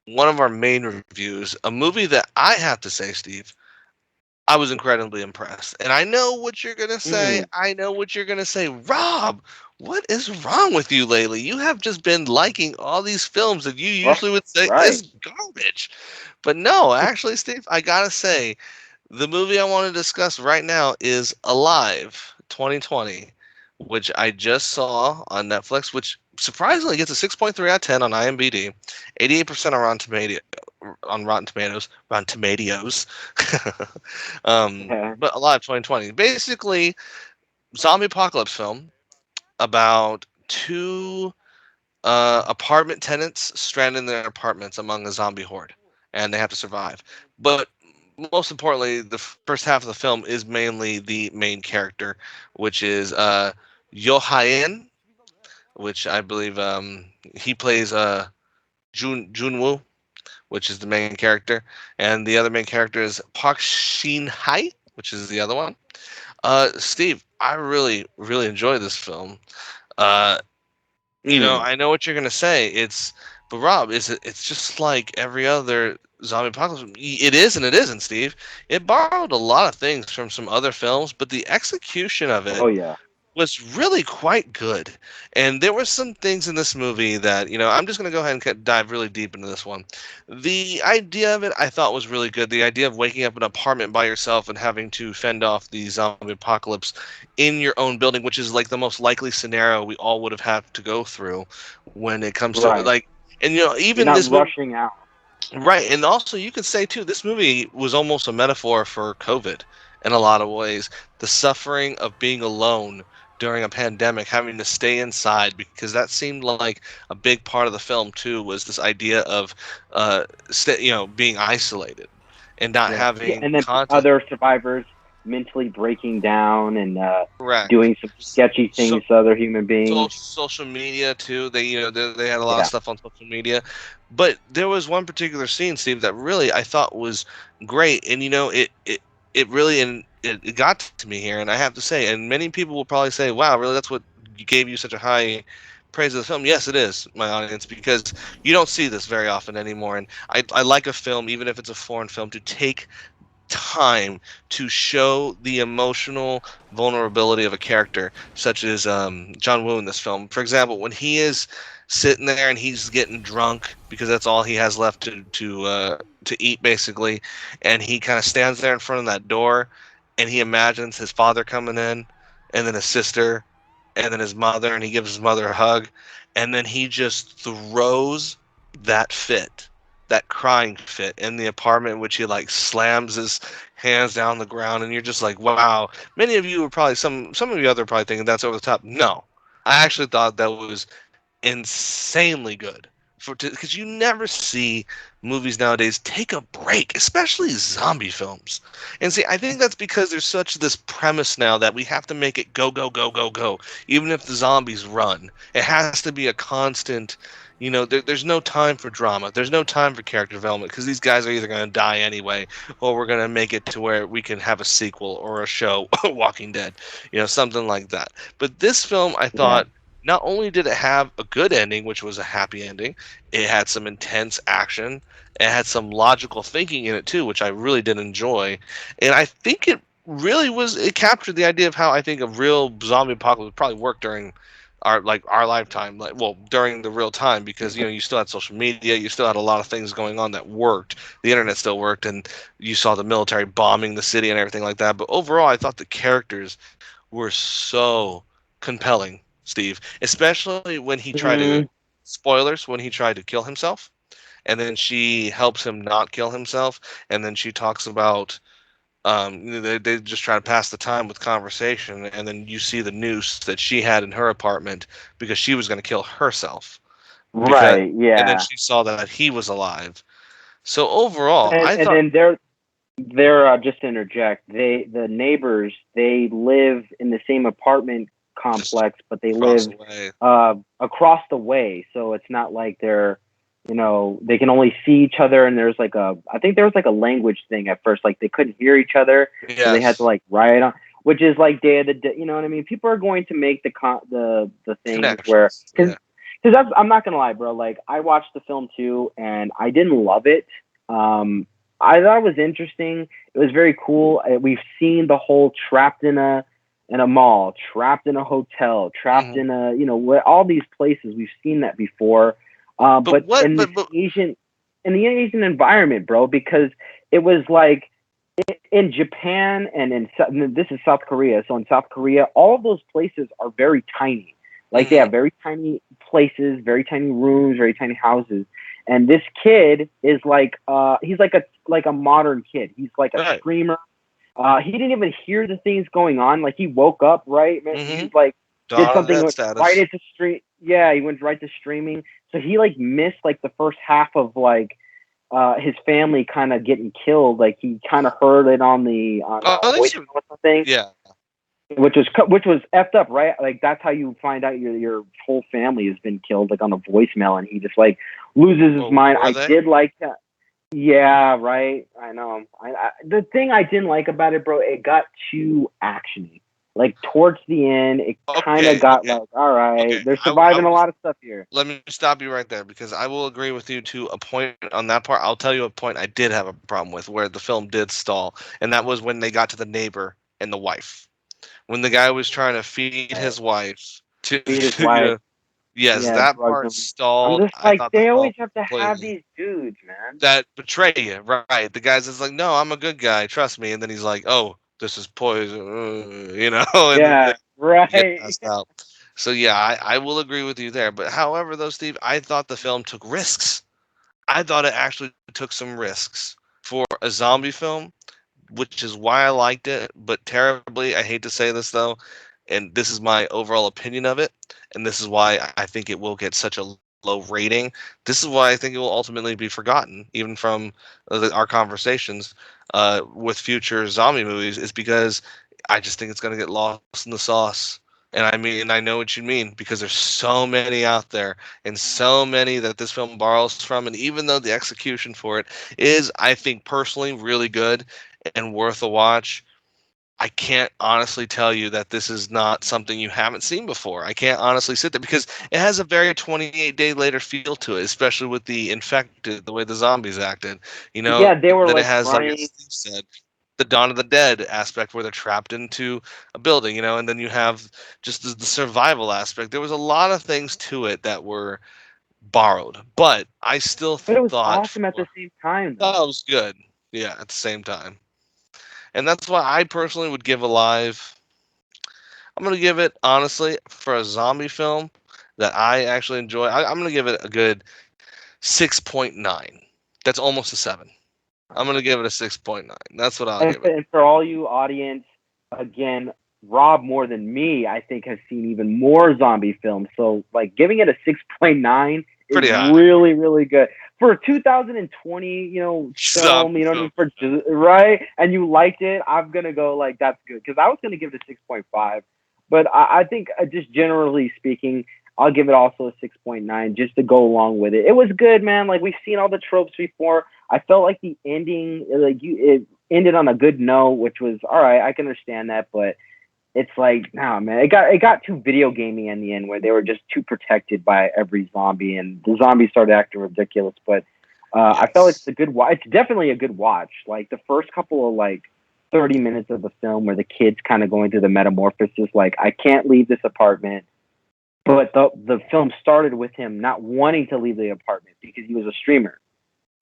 one of our main reviews, a movie that I have to say, Steve, I was incredibly impressed. And I know what you're going to say. Mm, I know what you're going to say. Rob, what is wrong with you lately? You have just been liking all these films that you well, usually would say right. is garbage. But no, actually, Steve, I got to say, the movie I want to discuss right now is Alive 2020, which I just saw on Netflix, which surprisingly gets a 6.3 out of 10 on IMDb, 88% on Rotten Tomatoes, Rotten Tomatoes. Yeah. But Alive 2020, basically zombie apocalypse film about two apartment tenants stranded in their apartments among a zombie horde, and they have to survive. But most importantly, the first half of the film is mainly the main character, which is Yo-Hain, which I believe he plays Junwoo, which is the main character, and the other main character is Park Shin Hye, which is the other one. Steve, I really really enjoy this film. Uh, Mm, I know what you're gonna say. But Rob, it's just like every other zombie apocalypse. It is and it isn't, Steve. It borrowed a lot of things from some other films, but the execution of it oh yeah. was really quite good. And there were some things in this movie that, I'm just going to go ahead and dive really deep into this one. The idea of it I thought was really good. The idea of waking up in an apartment by yourself and having to fend off the zombie apocalypse in your own building, which is like the most likely scenario we all would have had to go through when it comes to Right. like, and You're even not this movie. rushing out. Right, and also you could say too, this movie was almost a metaphor for COVID in a lot of ways. The suffering of being alone during a pandemic, having to stay inside, because that seemed like a big part of the film too, was this idea of being isolated and not Yeah. Yeah. having And then contact. other survivors mentally breaking down and Correct. doing some sketchy So, things to other human beings. social media too. They had a lot of Yeah. stuff on social media, but there was one particular scene, Steve, that really I thought was great, and it really and it got to me here, and I have to say, and many people will probably say, "Wow, really? That's what gave you such a high praise of the film?" Yes, it is, my audience, because you don't see this very often anymore, and I like a film, even if it's a foreign film, to take time to show the emotional vulnerability of a character, such as John Woo in this film. For example, when he is sitting there and he's getting drunk because that's all he has left to eat, basically, and he kind of stands there in front of that door, and he imagines his father coming in, and then his sister, and then his mother, and he gives his mother a hug, and then he just throws that fit, that crying fit in the apartment, in which he like slams his hands down the ground, and you're just like, wow. Many of you were probably some of you other probably thinking that's over the top. No, I actually thought that was insanely good for because you never see movies nowadays take a break, especially zombie films. And see, I think that's because there's such this premise now that we have to make it go go go go go, even if the zombies run. It has to be a constant. There's no time for drama. There's no time for character development because these guys are either going to die anyway, or we're going to make it to where we can have a sequel or a show, Walking Dead, something like that. But this film, I Yeah. thought, not only did it have a good ending, which was a happy ending, it had some intense action. It had some logical thinking in it too, which I really did enjoy. And I think it captured the idea of how I think a real zombie apocalypse would probably work during our lifetime, like, well, during the real time, because you still had social media, you still had a lot of things going on that worked. The internet still worked, and you saw the military bombing the city and everything like that. But overall, I thought the characters were so compelling, Steve, especially when he tried to, Mm, spoilers, when he tried to kill himself, and then she helps him not kill himself, and then she talks about they just try to pass the time with conversation, and then you see the noose that she had in her apartment because she was going to kill herself, because right. and then Yeah. she saw that he was alive. So overall, I And thought, then they're just to interject. The neighbors, they live in the same apartment just complex, but they across live the way. across the way. So it's not like they're they can only see each other. And there's like I think there was like a language thing at first, like they couldn't hear each other, so they had to Yes, like write on. Which is like Day of the Dead. You know what I mean? People are going to make the things where connections. because Yeah. Because I'm not gonna lie, bro. Like I watched the film too, and I didn't love it. I thought it was interesting. It was very cool. We've seen the whole trapped in a mall, trapped in a hotel, trapped Mhm. in a all these places. We've seen that before. But But what? in this in the Asian environment, bro, because it was like in Japan and this is South Korea. So in South Korea, all of those places are very tiny. Like they Mhm. have very tiny places, very tiny rooms, very tiny houses. And this kid is like he's like a modern kid. He's like a Right. streamer. He didn't even hear the things going on. Like he woke up, right? Man, he Mhm. was like did Dawn of the something Dead went right status. into stream. Yeah, he went right to streaming. So he like missed like the first half of like his family kind of getting killed. Like he kind of heard it on the Oh, they should. voicemail or something, Yeah. which was effed up, right? Like that's how you find out your whole family has been killed, like on a voicemail, and he just like loses his Well, mind. were I they? did like that. Yeah, right. I know. The thing I didn't like about it, bro, it got too actiony. Like towards the end, it kind of Okay. got Okay. like, all right, Okay. they're I surviving a will. lot of stuff here. Let me stop you right there because I will agree with you to a point on that part. I'll tell you a point I did have a problem with where the film did stall, and that was when they got to the neighbor and the wife. When the guy was trying to feed Right. his wife to, Beat his you wife. know, yes, Yeah, that drugged part him. I'm stalled. just I like, thought the they film always have to have completely these dudes, man. that betray you, right? The guy's just like, no, I'm a good guy, trust me, and then he's like, oh, this is poison, and then Yeah, you get right. passed out. So yeah, I will agree with you there. But however, though, Steve, I thought the film took risks. I thought it actually took some risks for a zombie film, which is why I liked it. But terribly, I hate to say this though, and this is my overall opinion of it, and this is why I think it will get such a low rating. This is why I think it will ultimately be forgotten, even from our conversations with future zombie movies, is because I just think it's going to get lost in the sauce. And I mean, I know what you mean because there's so many out there and so many that this film borrows from. And even though the execution for it is, I think personally, really good and worth a watch, I can't honestly tell you that this is not something you haven't seen before. I can't honestly sit there because it has a very 28-day later feel to it, especially with the infected, the way the zombies acted. Yeah, they were Then it like has, like running. as Steve said, the Dawn of the Dead aspect where they're trapped into a building, and then you have just the survival aspect. There was a lot of things to it that were borrowed, but I still But it was thought awesome at for the same time, that though. was good. Yeah, at the same time. And that's why I personally would give Alive. I'm gonna give it honestly for a zombie film that I actually enjoy. I'm gonna give it a good 6.9. That's almost a 7. I'm gonna give it a 6.9. That's what I'll give it. And for all you audience, again, Rob more than me, I think has seen even more zombie films. So like giving it a 6.9 is Pretty high. really really good for a 2020, film. Zombie You know what I film. mean? Right, and you liked it. I'm gonna go like that's good because I was gonna give it a 6.5, but I think just generally speaking, I'll give it also a 6.9 just to go along with it. It was good, man. Like we've seen all the tropes before. I felt like the ending, it ended on a good note, which was all right. I can understand that, but it's like, nah, man, it got too video gamey in the end, where they were just too protected by every zombie, and the zombies started acting ridiculous. But I felt like it's Yes. a good watch. It's definitely a good watch. Like the first couple of like 30 minutes of the film, where the kid's kind of going through the metamorphosis, like I can't leave this apartment. But the film started with him not wanting to leave the apartment because he was a streamer.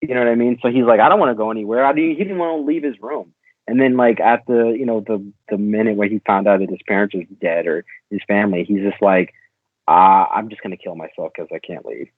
You know what I mean? So he's like, I don't want to go anywhere. He didn't want to leave his room. And then like at the minute where he found out that his parents was dead or his family, he's just like, I'm just gonna kill myself because I can't leave.